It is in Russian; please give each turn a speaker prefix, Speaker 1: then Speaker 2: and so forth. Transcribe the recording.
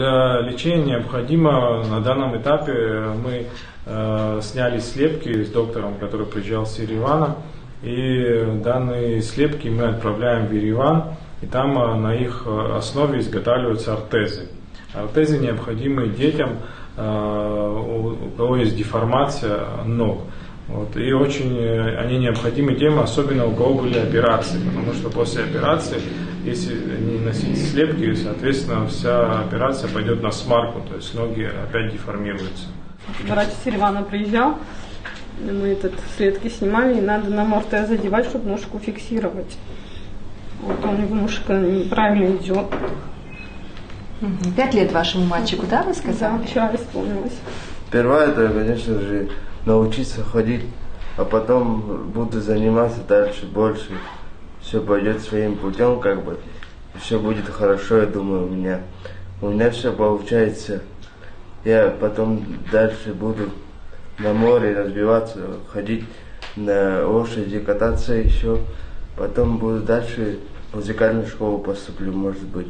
Speaker 1: Для лечения необходимо на данном этапе мы сняли слепки с доктором, который приезжал с Еревана. И данные слепки мы отправляем в Ереван, и там на их основе изготавливаются ортезы. Ортезы необходимы детям, у кого есть деформация ног. Вот. И очень они необходимы тем, особенно у кого были операции, потому что после операции, если не носить слепки, соответственно, вся операция пойдет на смарку, то есть ноги опять деформируются.
Speaker 2: Врач с Еревана приезжал, мы слепки снимали, и надо нам ортез одевать, чтобы ножку фиксировать. Вот он немножко неправильно идет.
Speaker 3: 5 лет вашему мальчику, да, вы сказали?
Speaker 2: Да, вчера исполнилось.
Speaker 4: Сперва это, конечно же, научиться ходить, а потом буду заниматься дальше, больше. Все пойдет своим путем, все будет хорошо, я думаю, у меня. У меня все получается. Я потом дальше буду на море развиваться, ходить на лошади, кататься еще. Потом буду дальше в музыкальную школу поступлю, может быть.